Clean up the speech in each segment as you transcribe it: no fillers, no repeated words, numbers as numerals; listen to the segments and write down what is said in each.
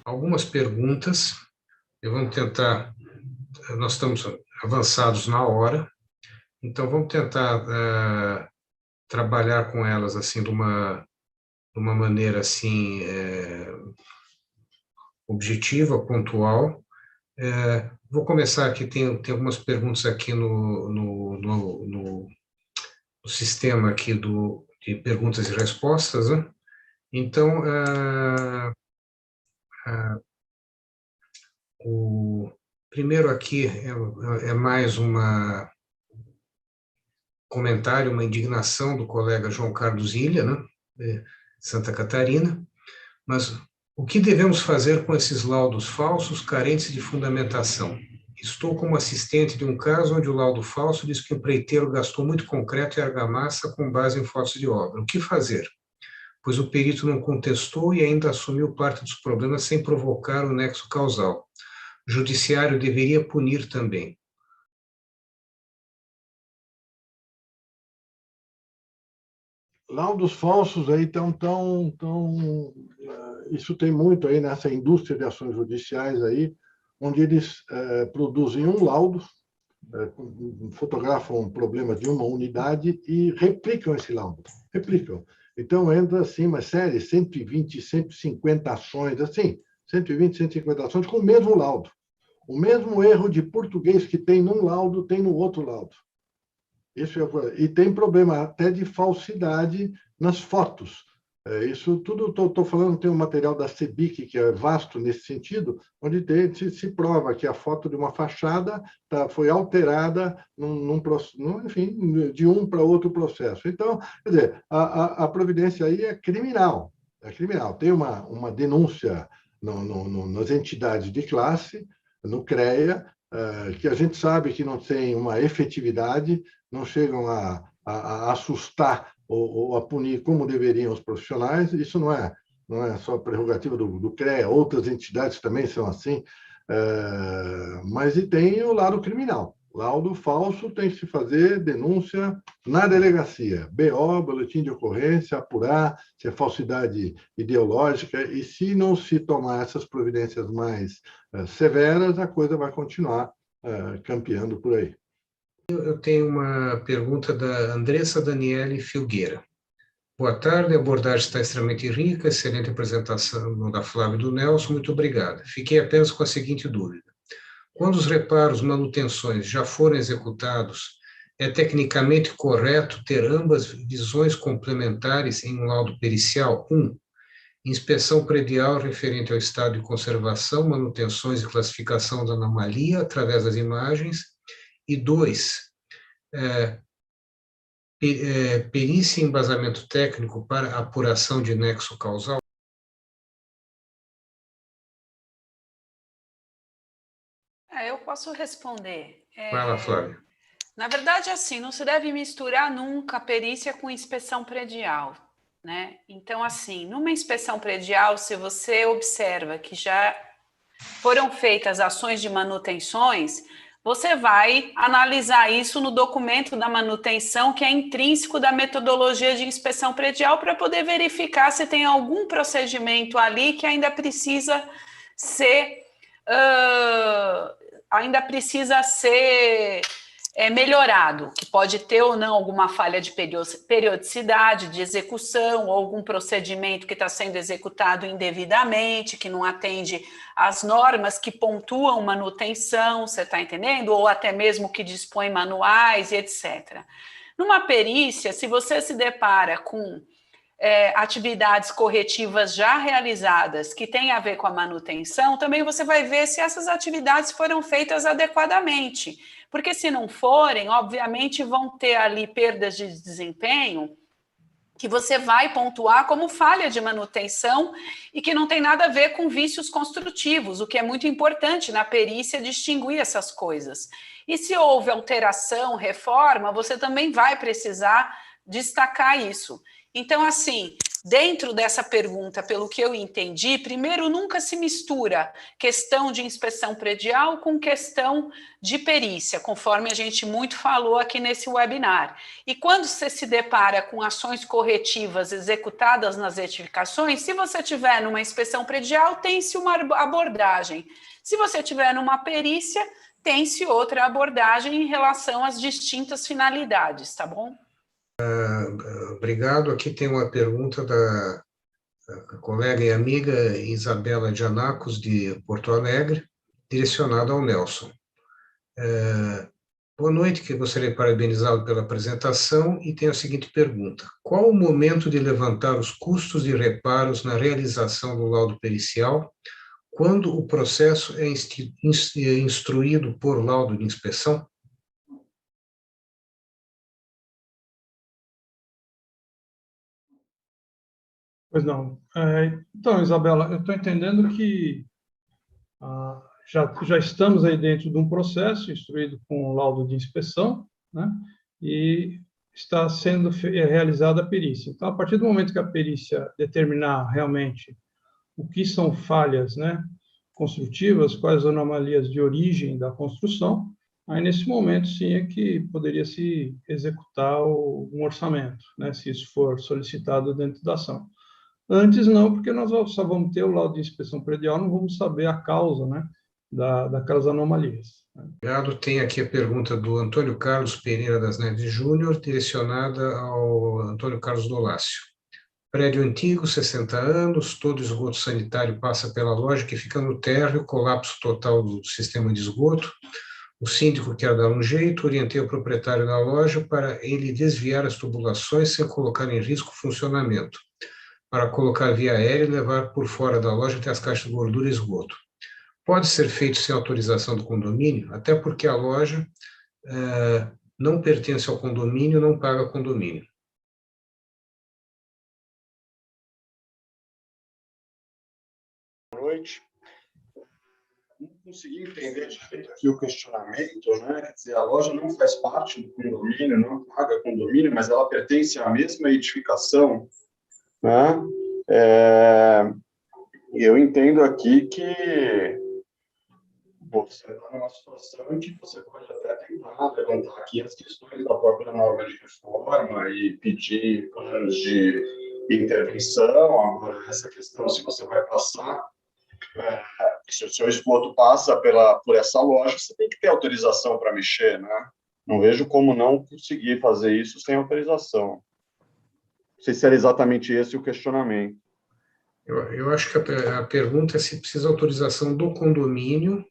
algumas perguntas. Eu vou tentar, nós estamos avançados na hora, então vamos tentar trabalhar com elas assim de uma maneira assim objetiva, pontual. Vou começar aqui, tem algumas perguntas aqui no sistema aqui de perguntas e respostas, né? Então, o primeiro aqui é mais comentário, uma indignação do colega João Carlos Ilha, né, de Santa Catarina, mas o que devemos fazer com esses laudos falsos, carentes de fundamentação? Estou como assistente de um caso onde o laudo falso diz que o empreiteiro gastou muito concreto e argamassa com base em fotos de obra. O que fazer? Pois o perito não contestou e ainda assumiu parte dos problemas sem provocar o nexo causal. O judiciário deveria punir também. Laudos falsos aí isso tem muito aí nessa indústria de ações judiciais aí, onde eles produzem um laudo, fotografam um problema de uma unidade e replicam esse laudo. Replicam. Então, entra assim uma série, 120, 150 ações, assim, 120, 150 ações com o mesmo laudo. O mesmo erro de português que tem num laudo, tem no outro laudo. E tem problema até de falsidade nas fotos. Isso tudo, estou falando, tem um material da CEBIC, que é vasto nesse sentido, onde se prova que a foto de uma fachada foi alterada, enfim, de um para outro processo. Então, quer dizer, a providência aí é criminal. É criminal. Tem uma denúncia nas entidades de classe, no CREA, que a gente sabe que não tem uma efetividade, não chegam a assustar ou a punir como deveriam os profissionais. Isso não é só prerrogativa do CREA, outras entidades também são assim, mas e tem o lado criminal. Laudo falso tem que se fazer denúncia na delegacia, BO, boletim de ocorrência, apurar se é falsidade ideológica, e se não se tomar essas providências mais severas, a coisa vai continuar campeando por aí. Eu tenho uma pergunta da Andressa Daniele Filgueira. Boa tarde, a abordagem está extremamente rica, excelente apresentação da Flávia e do Nelson, muito obrigado. Fiquei apenas com a seguinte dúvida. Quando os reparos, manutenções já forem executados, é tecnicamente correto ter ambas visões complementares em um laudo pericial? 1. Inspeção predial referente ao estado de conservação, manutenções e classificação da anomalia através das imagens. E 2, perícia e embasamento técnico para apuração de nexo causal? Eu posso responder. Vai lá, Flávia. Na verdade, assim, não se deve misturar nunca a perícia com inspeção predial, né? Então, assim, numa inspeção predial, se você observa que já foram feitas ações de manutenções, você vai analisar isso no documento da manutenção, que é intrínseco da metodologia de inspeção predial, para poder verificar se tem algum procedimento ali que ainda precisa ser melhorado, que pode ter ou não alguma falha de periodicidade, de execução, ou algum procedimento que está sendo executado indevidamente, que não atende às normas que pontuam manutenção, você está entendendo? Ou até mesmo que dispõe manuais e etc. Numa perícia, se você se depara com atividades corretivas já realizadas que têm a ver com a manutenção, também você vai ver se essas atividades foram feitas adequadamente. Porque se não forem, obviamente vão ter ali perdas de desempenho que você vai pontuar como falha de manutenção e que não tem nada a ver com vícios construtivos, o que é muito importante na perícia distinguir essas coisas. E se houve alteração, reforma, você também vai precisar destacar isso. Então, assim, Dentro dessa pergunta, pelo que eu entendi, primeiro, nunca se mistura questão de inspeção predial com questão de perícia, conforme a gente muito falou aqui nesse webinar. E quando você se depara com ações corretivas executadas nas edificações, se você tiver numa inspeção predial, tem-se uma abordagem. Se você tiver numa perícia, tem-se outra abordagem em relação às distintas finalidades, tá bom? Obrigado. Aqui tem uma pergunta da colega e amiga Isabela Gianacos, de Porto Alegre, direcionada ao Nelson. Boa noite, que gostaria de parabenizá-lo pela apresentação e tenho a seguinte pergunta. Qual o momento de levantar os custos de reparos na realização do laudo pericial, quando o processo é instruído por laudo de inspeção? Pois não. Então, Isabela, eu estou entendendo que já estamos aí dentro de um processo instruído com laudo de inspeção, né? E está sendo realizada a perícia. Então, a partir do momento que a perícia determinar realmente o que são falhas, né, construtivas, quais as anomalias de origem da construção, aí nesse momento sim é que poderia se executar um orçamento, né, se isso for solicitado dentro da ação. Antes não, porque nós só vamos ter o laudo de inspeção predial, não vamos saber a causa, né, daquelas anomalias. Obrigado. Tem aqui a pergunta do Antônio Carlos Pereira das Neves Júnior, direcionada ao Antônio Carlos Dolácio. Prédio antigo, 60 anos, todo esgoto sanitário passa pela loja, que fica no térreo, colapso total do sistema de esgoto. O síndico quer dar um jeito, orientei o proprietário da loja para ele desviar as tubulações sem colocar em risco o funcionamento, para colocar via aérea e levar por fora da loja até as caixas de gordura e esgoto. Pode ser feito sem autorização do condomínio, até porque a loja não pertence ao condomínio, não paga condomínio. Boa noite. Não consegui entender direito aqui o questionamento, né? Quer dizer, a loja não faz parte do condomínio, não paga condomínio, mas ela pertence à mesma edificação, né? Eu entendo aqui que você está numa situação em que você pode até tentar levantar aqui as questões da própria norma de reforma e pedir planos de intervenção. Agora, essa questão, se você vai passar, se o seu esgoto passa por essa loja, você tem que ter autorização para mexer, né? Não vejo como não conseguir fazer isso sem autorização. Não sei se era exatamente esse o questionamento. Eu acho que a pergunta é se precisa autorização do condomínio,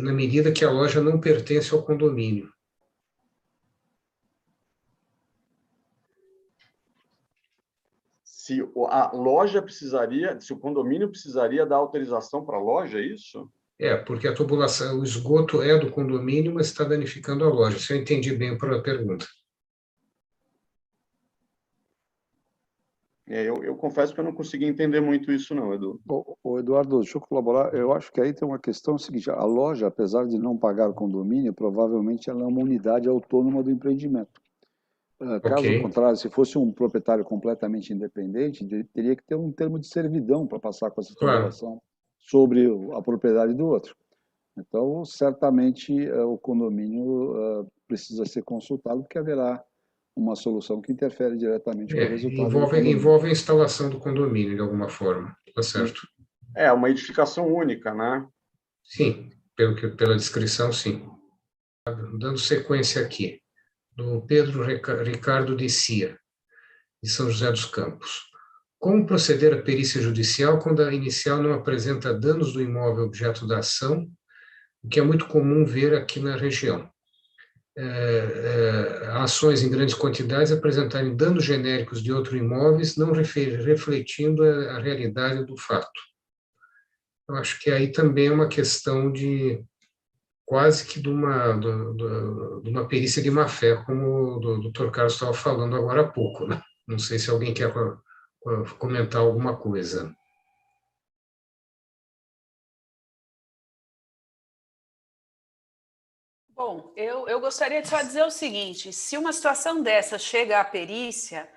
na medida que a loja não pertence ao condomínio. Se a loja precisaria, se o condomínio precisaria dar autorização para a loja, é isso? Porque a tubulação, o esgoto é do condomínio, mas está danificando a loja. Se eu entendi bem a pergunta. Eu confesso que eu não consegui entender muito isso não, Edu. Ô, Eduardo, deixa eu colaborar. Eu acho que aí tem uma questão seguinte, a loja, apesar de não pagar o condomínio, provavelmente ela é uma unidade autônoma do empreendimento. Caso contrário, se fosse um proprietário completamente independente, teria que ter um termo de servidão para passar com essa titulação sobre a propriedade do outro. Então, certamente, o condomínio precisa ser consultado, porque haverá uma solução que interfere diretamente com o resultado. Envolve a instalação do condomínio, de alguma forma, tá certo? Uma edificação única, né? Sim, pela descrição, sim. Dando sequência aqui, do Pedro Ricardo de Cia, de São José dos Campos. Como proceder à perícia judicial quando a inicial não apresenta danos do imóvel objeto da ação, o que é muito comum ver aqui na região? Ações em grandes quantidades apresentarem danos genéricos de outros imóveis, não refletindo a realidade do fato. Eu acho que aí também é uma questão de quase que de uma perícia de má-fé, como o Dr. Carlos estava falando agora há pouco, né? Não sei se alguém quer comentar alguma coisa. Bom, eu gostaria de só dizer o seguinte, se uma situação dessa chega à perícia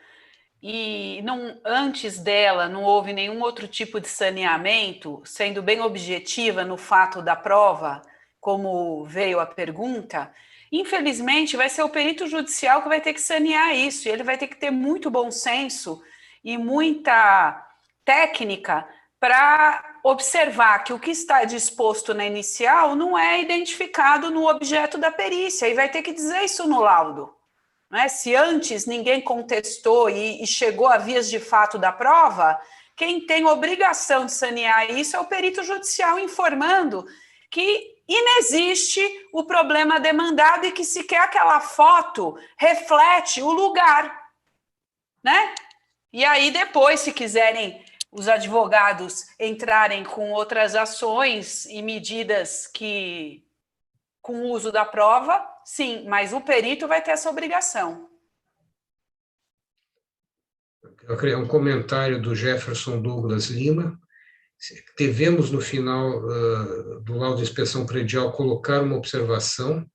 e não, antes dela não houve nenhum outro tipo de saneamento, sendo bem objetiva no fato da prova, como veio a pergunta, infelizmente vai ser o perito judicial que vai ter que sanear isso, e ele vai ter que ter muito bom senso e muita técnica para observar que o que está disposto na inicial não é identificado no objeto da perícia, e vai ter que dizer isso no laudo. Não é? Se antes ninguém contestou e chegou a vias de fato da prova, quem tem obrigação de sanear isso é o perito judicial, informando que inexiste o problema demandado e que sequer aquela foto reflete o lugar, né? E aí depois, se quiserem os advogados entrarem com outras ações e medidas que com o uso da prova, sim, mas o perito vai ter essa obrigação. Um comentário do Jefferson Douglas Lima. Devemos, no final do laudo de inspeção predial, colocar uma observação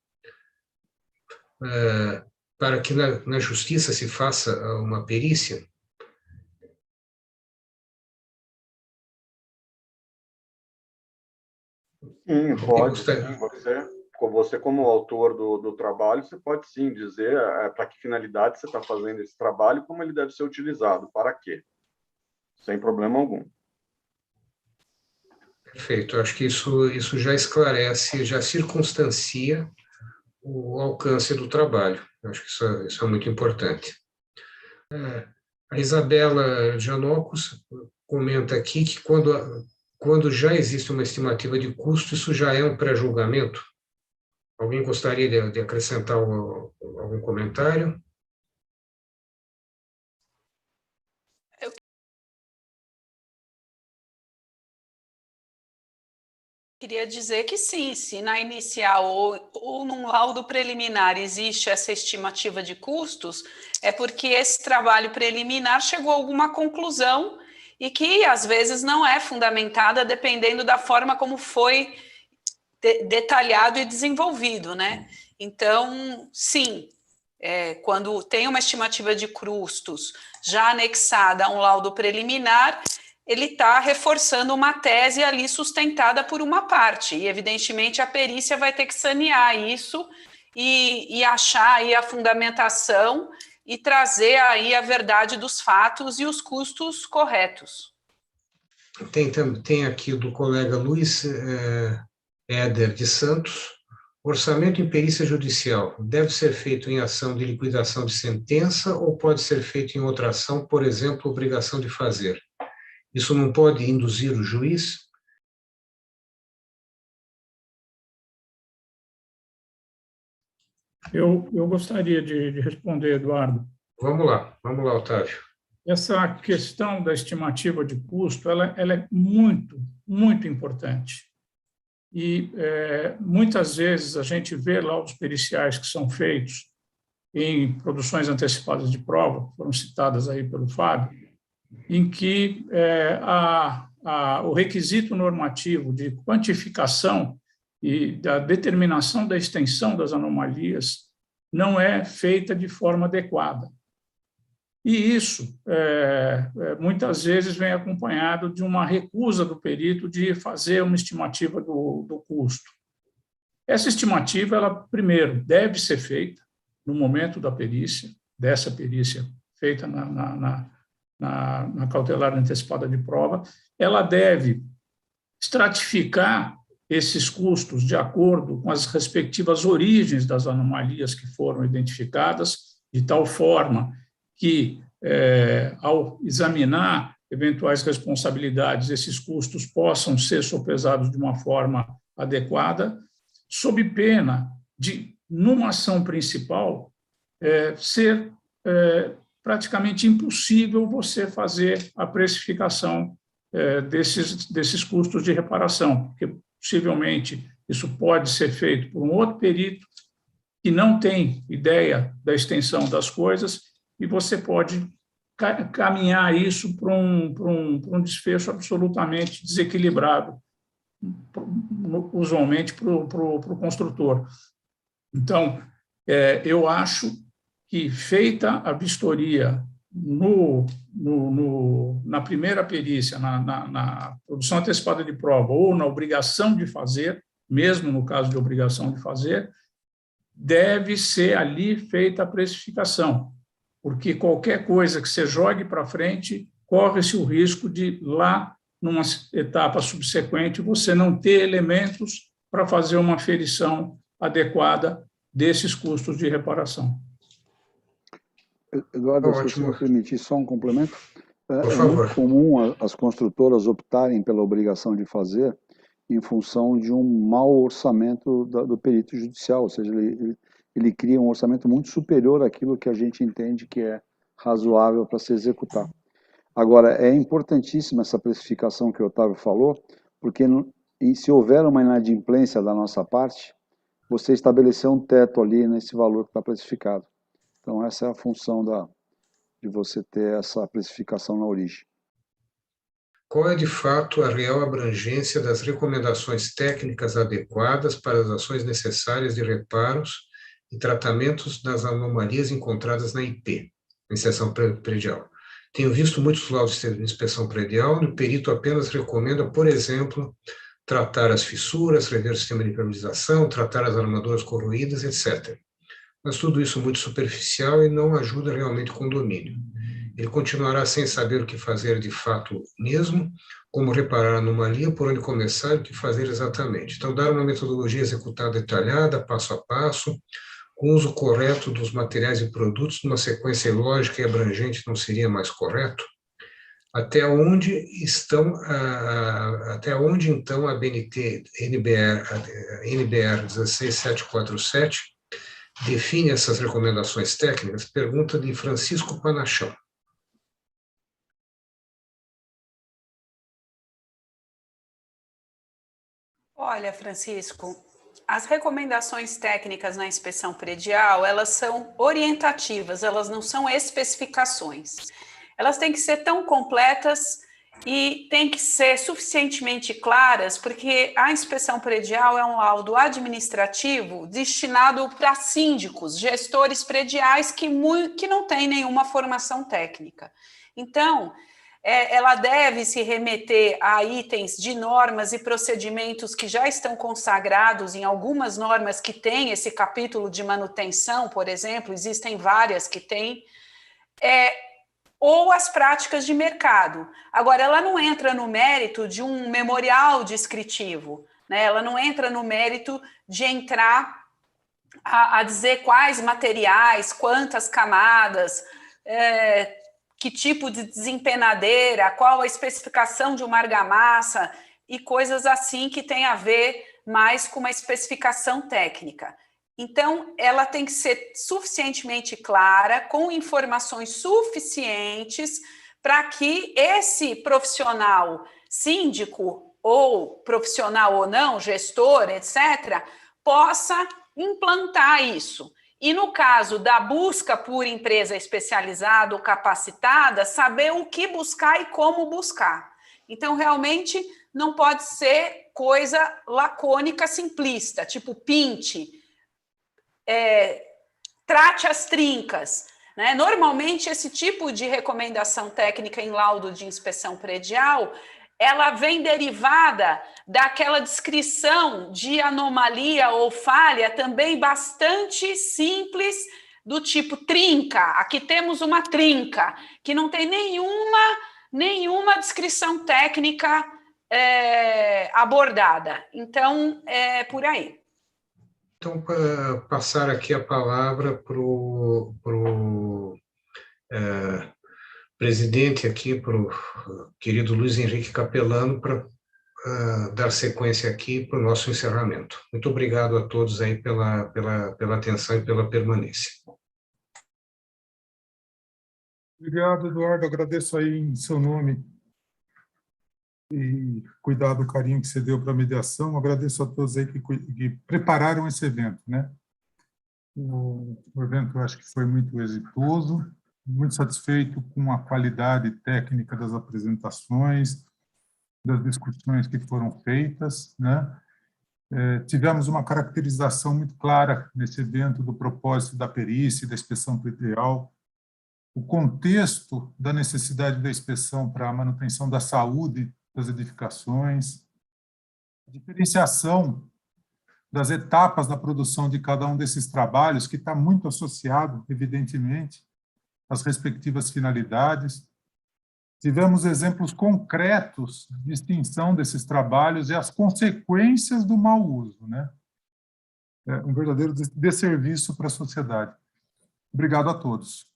para que na justiça se faça uma perícia? Sim, pode. Sim, você como autor do trabalho, você pode sim dizer para que finalidade você está fazendo esse trabalho, como ele deve ser utilizado, para quê, sem problema algum. Perfeito, acho que isso já esclarece, já circunstancia o alcance do trabalho. Acho que isso é muito importante. A Isabela Janocos comenta aqui que quando já existe uma estimativa de custo, isso já é um pré-julgamento. Alguém gostaria de acrescentar algum comentário? Eu queria dizer que sim, se na inicial ou num laudo preliminar existe essa estimativa de custos, é porque esse trabalho preliminar chegou a alguma conclusão e que às vezes não é fundamentada dependendo da forma como foi detalhado e desenvolvido, né? Então, sim, quando tem uma estimativa de custos já anexada a um laudo preliminar, ele está reforçando uma tese ali sustentada por uma parte, e evidentemente a perícia vai ter que sanear isso e achar aí a fundamentação e trazer aí a verdade dos fatos e os custos corretos. Tem aqui do colega Luiz Éder de Santos. Orçamento em perícia judicial deve ser feito em ação de liquidação de sentença ou pode ser feito em outra ação, por exemplo, obrigação de fazer? Isso não pode induzir o juiz? Eu gostaria de responder, Eduardo. Vamos lá, Otávio. Essa questão da estimativa de custo, ela é muito, muito importante. E muitas vezes a gente vê laudos periciais que são feitos em produções antecipadas de prova, que foram citadas aí pelo Fábio, em que o requisito normativo de quantificação e da determinação da extensão das anomalias não é feita de forma adequada. E isso, muitas vezes, vem acompanhado de uma recusa do perito de fazer uma estimativa do custo. Essa estimativa, ela, primeiro, deve ser feita no momento da perícia, dessa perícia feita na cautelar antecipada de prova, ela deve estratificar esses custos de acordo com as respectivas origens das anomalias que foram identificadas, de tal forma que, ao examinar eventuais responsabilidades, esses custos possam ser sopesados de uma forma adequada, sob pena de, numa ação principal, ser praticamente impossível você fazer a precificação desses custos de reparação, porque possivelmente isso pode ser feito por um outro perito que não tem ideia da extensão das coisas, e você pode caminhar isso para um desfecho absolutamente desequilibrado, usualmente para o construtor. Então, eu acho que, feita a vistoria na primeira perícia, na produção antecipada de prova ou na obrigação de fazer, mesmo no caso de obrigação de fazer, deve ser ali feita a precificação, porque qualquer coisa que você jogue para frente, corre-se o risco de, lá, numa etapa subsequente, você não ter elementos para fazer uma aferição adequada desses custos de reparação. Eduardo, se você me permitir só um complemento, Por é favor. muito comum as construtoras optarem pela obrigação de fazer em função de um mau orçamento do perito judicial, ou seja, ele cria um orçamento muito superior àquilo que a gente entende que é razoável para se executar. Agora, é importantíssima essa precificação que o Otávio falou, porque se houver uma inadimplência da nossa parte, você estabeleceu um teto ali nesse valor que está precificado. Então, essa é a função de você ter essa precificação na origem. Qual é, de fato, a real abrangência das recomendações técnicas adequadas para as ações necessárias de reparos e tratamentos das anomalias encontradas na IP, inspeção predial? Tenho visto muitos laudos de inspeção predial, e o perito apenas recomenda, por exemplo, tratar as fissuras, rever o sistema de impermeabilização, tratar as armaduras corroídas, etc. Mas tudo isso muito superficial e não ajuda realmente o condomínio. Ele continuará sem saber o que fazer de fato mesmo, como reparar a anomalia, por onde começar e o que fazer exatamente. Então, dar uma metodologia executada detalhada, passo a passo, com uso correto dos materiais e produtos, numa sequência lógica e abrangente, não seria mais correto? Até onde então a BNT NBR 16747 define essas recomendações técnicas? Pergunta de Francisco Panachão. Olha, Francisco, as recomendações técnicas na inspeção predial, elas são orientativas, elas não são especificações. Elas têm que ser tão completas e têm que ser suficientemente claras, porque a inspeção predial é um laudo administrativo destinado para síndicos, gestores prediais que não têm nenhuma formação técnica. Então, ela deve se remeter a itens de normas e procedimentos que já estão consagrados em algumas normas que têm esse capítulo de manutenção, por exemplo, existem várias que têm, ou as práticas de mercado. Agora, ela não entra no mérito de um memorial descritivo, né? Ela não entra no mérito de entrar a dizer quais materiais, quantas camadas, que tipo de desempenadeira, qual a especificação de uma argamassa e coisas assim que tem a ver mais com uma especificação técnica. Então, ela tem que ser suficientemente clara, com informações suficientes para que esse profissional, síndico ou profissional ou não, gestor, etc., possa implantar isso. E no caso da busca por empresa especializada ou capacitada, saber o que buscar e como buscar. Então, realmente, não pode ser coisa lacônica, simplista, tipo pinte, trate as trincas, né? Normalmente, esse tipo de recomendação técnica em laudo de inspeção predial, ela vem derivada daquela descrição de anomalia ou falha também bastante simples, do tipo trinca. Aqui temos uma trinca, que não tem nenhuma descrição técnica abordada. Então, é por aí. Então, para passar aqui a palavra para o presidente aqui, para o querido Luiz Henrique Capelano, para dar sequência aqui para o nosso encerramento. Muito obrigado a todos aí pela atenção e pela permanência. Obrigado, Eduardo. Agradeço aí em seu nome e cuidado, o carinho que você deu para a mediação. Agradeço a todos aí que prepararam esse evento, né? O evento, eu acho que foi muito exitoso, muito satisfeito com a qualidade técnica das apresentações, das discussões que foram feitas, né? Tivemos uma caracterização muito clara nesse evento do propósito da perícia e da inspeção predial, o contexto da necessidade da inspeção para a manutenção da saúde das edificações, a diferenciação das etapas da produção de cada um desses trabalhos, que está muito associado, evidentemente, às respectivas finalidades. Tivemos exemplos concretos de extinção desses trabalhos e as consequências do mau uso, né? É um verdadeiro desserviço para a sociedade. Obrigado a todos.